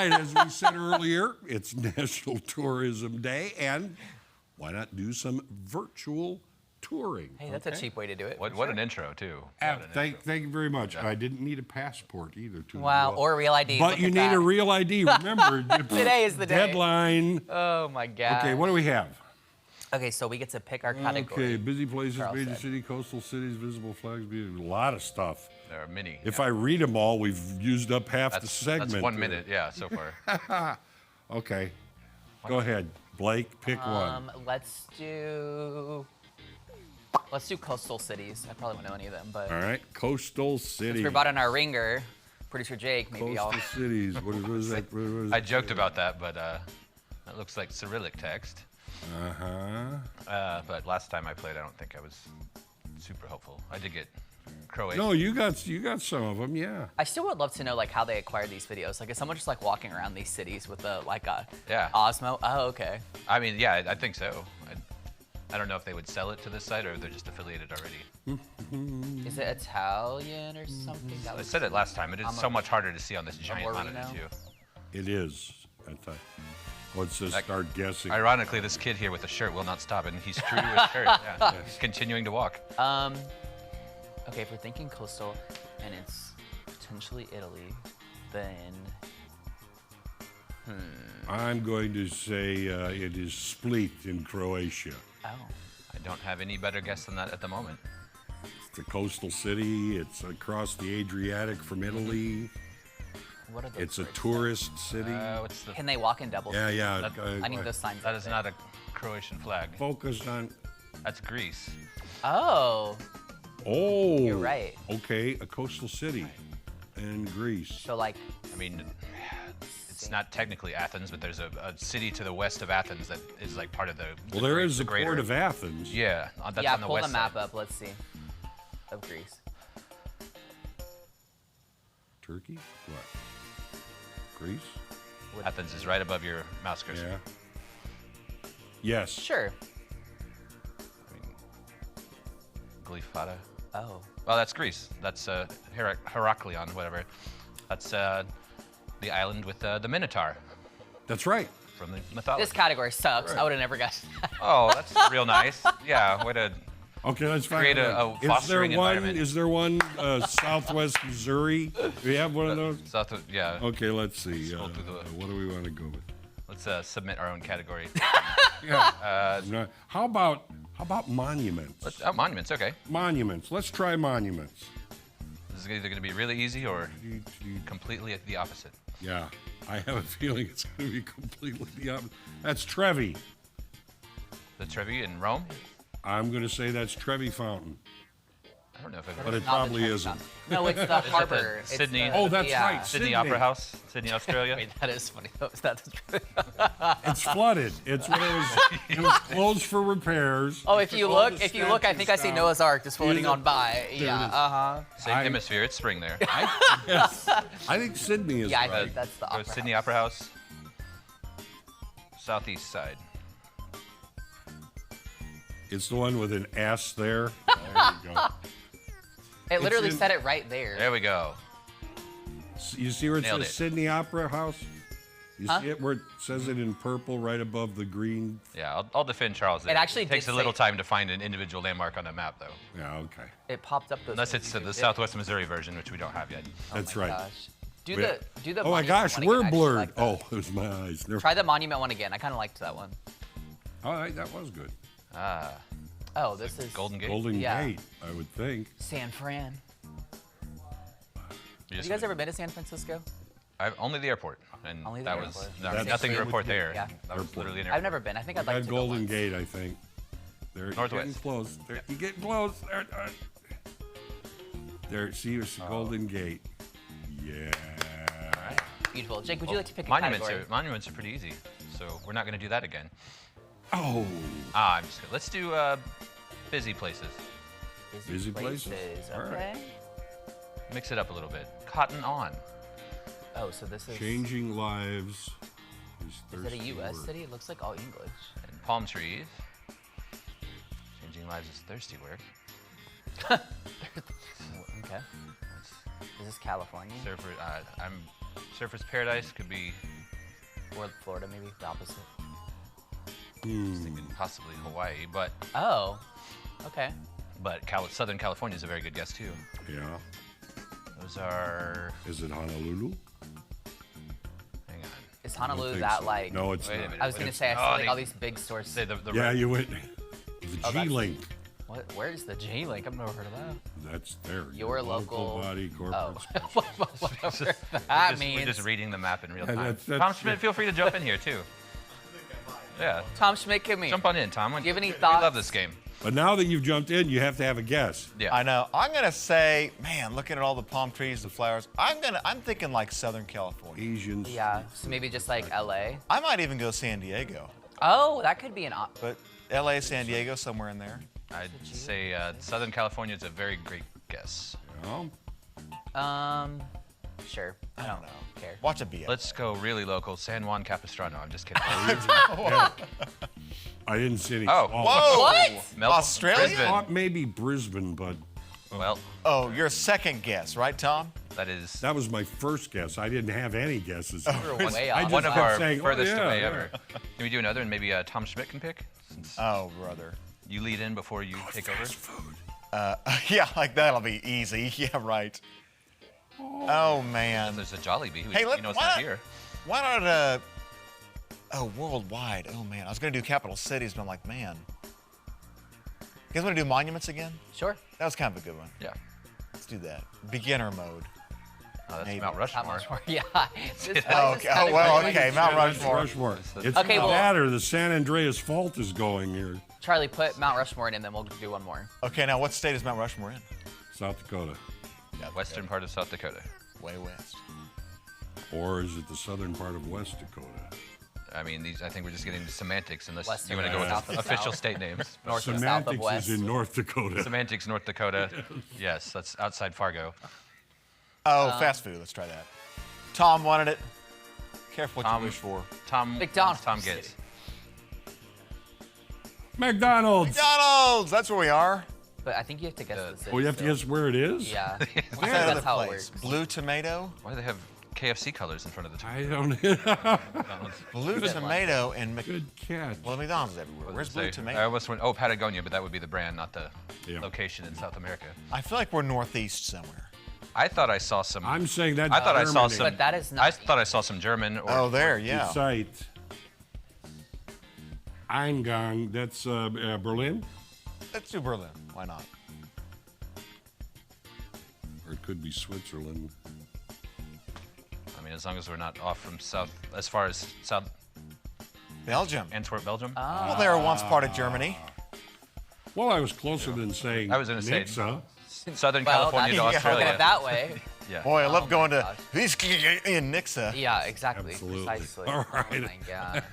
right, as we said earlier, it's National Tourism Day, and why not do some virtual touring? Hey, that's a cheap way to do it. What an intro, too. Thank you very much. I didn't need a passport either. Wow, or a real ID. But you need a real ID. Remember, Today is the day. Deadline. Oh my God. Okay, what do we have? Okay, so we get to pick our category. Okay, busy places, Charles major said. city, coastal cities, visible flags, a lot of stuff. There are many. If I read them all, we've used up half the segment. That's 1 minute, yeah, so far. Okay, go ahead, Blake. Pick one. Let's do coastal cities. I probably won't know any of them, but All right, coastal cities. we brought in our ringer, producer Jake. Maybe Coastal cities. What is that? What is I joked about that, but that looks like Cyrillic text. Uh-huh. But last time I played, I don't think I was super helpful. I did get Croatian. No, you got some of them, yeah. I still would love to know like how they acquired these videos. Like, is someone just like walking around these cities with a Yeah. Osmo? Oh, okay. I mean, yeah, I think so. I don't know if they would sell it to this site or if they're just affiliated already. Is it Italian or something? That I was said it last time. It is so much harder to see on this giant monitor, Amorino? too. It is. I thought. Let's just start guessing. Ironically, this kid here with the shirt will not stop, and he's true to his shirt. Yeah, he's continuing to walk. Okay, if we're thinking coastal and it's potentially Italy, then I'm going to say it is Split in Croatia. oh, I don't have any better guess than that at the moment. It's a coastal city. It's across the Adriatic from Italy. what are those? It's a words? tourist city. What's the? Can they walk in double? Yeah, yeah. That- I need those signs. That up is there. not a Croatian flag. Focus on. That's Greece. Oh, Oh. You're right. Okay, a coastal city in Greece. so like I mean, it's not technically Athens, but there's a city to the west of Athens that is like part of the. Well, there is the the greater. port of Athens. Yeah, that's yeah, on the pull west the map side. up. Let's see. Of Greece. Turkey? What? Greece? Athens is right above your mouse cursor. Yeah. Yes. Sure. I mean, Glyphada. Oh. Well, that's Greece. That's Heraklion, whatever. That's the island with the Minotaur That's right. from the mythology. This category sucks. I would have never guessed that. Oh, that's real nice. Yeah, way to. Okay, let's find Create out. a fostering environment. Is there one Southwest Missouri? Do we have one of those? South, yeah. Okay, let's see. Scroll through the- What do we want to go with? Let's submit our own category. Yeah. No, how about monuments? Monuments, okay. Monuments. Let's try monuments. This is either going to be really easy or completely the opposite. Yeah, I have a feeling it's going to be completely the opposite. That's Trevi. The Trevi in Rome? I'm going to say that's Trevi Fountain, I don't know if I've but ever. it probably isn't. No, it's the harbor. It's Sydney? the- Oh, that's yeah. right. Sydney Opera House, Sydney, Australia. Wait, that is funny. That's It's flooded. It's when it was closed for repairs. Oh, if you Took all look, the I think I see statues Noah's Ark just floating There on by. it Yeah. is. Same hemisphere, it's spring there. Yes. I think Sydney is Yeah, I right. think that's the Go opera. Sydney house. Opera House, southeast side. It's the one with an S there. There you go. It literally in- said it right there. There we go. You see where it Nailed says it. Sydney Opera House? You Huh? see it where it says it in purple right above the green? Yeah, I'll defend Charles there. It actually It takes did a little say- time to find an individual landmark on a map, though. Yeah, okay. It popped up those. Unless things it's you the did. Southwest Missouri version, which we don't have yet. That's Oh my right. Gosh. Do We- the. Oh my monument gosh, one again. we're I actually blurred. like that. Oh, it was my eyes. Never- Try the monument one again. I kind of liked that one. All right, that was good. Ah, Oh, this is Golden Gate. Golden Yeah. Gate, I would think. San Fran. You Have you guys ever been to San Francisco? Only the airport, and Only the that airport. was That's nothing to same report with me. there. Yeah. That was Airport. literally an I've airport. never been. I think I'd At like to go Golden once. Gate, I think. There, you're Northwest. getting close. There, you getting close. There, see, it's the Golden Gate. Yeah. Beautiful. Jake, would you like to pick a Monuments category? monuments are pretty easy, so we're not going to do that again. Oh, I'm just gonna, let's do busy places. Busy places. All right. Okay. Mix it up a little bit. Cotton On. Oh, so this is. changing lives. Is it a U.S. city? It looks like all English. And palm trees. Changing lives is thirsty work. Okay. Is this California? Surfer's Paradise could be Or Florida, maybe the opposite. Thinking possibly Hawaii, but Oh, okay. Southern California is a very good guess too. Yeah. Those are. Is it Honolulu? Hang on. Is I don't Honolulu think that so. like? No, it's Wait a not. minute. I was gonna say I Oh, see like they- all these big stores. Say the Yeah, red- you went. The Oh, that's- G-Link. What? Where's the J Link? I've never heard of that. That's there. Your local body corporate. Oh, whatever that means. We're just reading the map in real Yeah, time. that's- Tom Schmidt, feel free to jump in here too. Yeah, Tom Schmidt, give me. jump on in, Tom. Do you have any We thoughts? love this game. But now that you've jumped in, you have to have a guess. Yeah. I know. I'm gonna say, man, looking at all the palm trees, the flowers, I'm thinking like Southern California. Asians. Yeah, so maybe just like LA. I might even go San Diego, Oh, that could be an but LA, San Diego, somewhere in there. I'd say Southern California is a very great guess. Yeah. Sure. I don't care. Watch it be. Let's go really local. San Juan Capistrano. I'm just kidding. I didn't see any. Oh, Whoa! What? Melbourne, Australia? Brisbane. Thought maybe Brisbane, but Well, Oh, your second guess, right, Tom? that is that was my first guess. I didn't have any guesses. We're way I off. one just of kept our saying, oh, furthest yeah, away yeah. ever. Can we do another and maybe Tom Schmidt can pick? Since Oh, brother. you lead in before you take over. Fast food. Yeah, like that'll be easy. Yeah, right. Oh man. There's a Jollibee. Hey, You know it's why not not- here. Why not oh, worldwide. Oh man, I was gonna do capital cities, but I'm like, man. You guys wanna do monuments again? Sure. That was kind of a good one. Yeah. Let's do that. Beginner mode. Oh, that's Maybe. Mount Not Rushmore. much more. Yeah. This place Oh, is okay. kinda Oh, well, crazy. okay. Mount That's Rushmore. Rushmore. It's Okay, either well- that or the San Andreas Fault is going here. Charlie, put Mount Rushmore in, and then we'll do one more. Okay, now what state is Mount Rushmore in? South Dakota. Yeah, Western part of South Dakota. way west. Or is it the southern part of West Dakota? I mean, I think we're just getting into semantics unless Western you want to go with south and official south. state names. North and south of Semantics west. is in North Dakota. Semantics, North Dakota. Yes, that's outside Fargo. Oh, fast food. Let's try that. Tom wanted it. Careful what Tom- you wish for. Tom. McDonald's. Tom gets. McDonald's. McDonald's. That's where we are. But I think you have to guess the city. Oh, you have to still. guess where it is? Yeah. I think What's that other that's how it place? works. Blue Tomato. Why do they have KFC colors in front of the I don't. McDonald's? Blue Good Tomato and Mc. Good catch. Well, McDonald's is everywhere. Where's Blue I Tomato? almost went, Patagonia, but that would be the brand, not the Yeah. location in South America. I feel like we're northeast somewhere. I thought I saw some. I'm saying that. I thought I saw some. But that is I not. thought I saw some German. Or, Oh, there, yeah. Site. Eingang. That's Berlin, Let's do Berlin. Why not? or it could be Switzerland. I mean, as long as we're not off from south, as far as South Belgium. Antwerp, Belgium. Well, they were once part of Germany. Well, I was closer than saying. I was gonna say- Nixa. Southern Well, California to that's- looking Australia. at it that way. Yeah. Boy, I love Oh going my to gosh. these in Nixa. Yeah, exactly. Absolutely. Precisely. All right. Oh my gosh.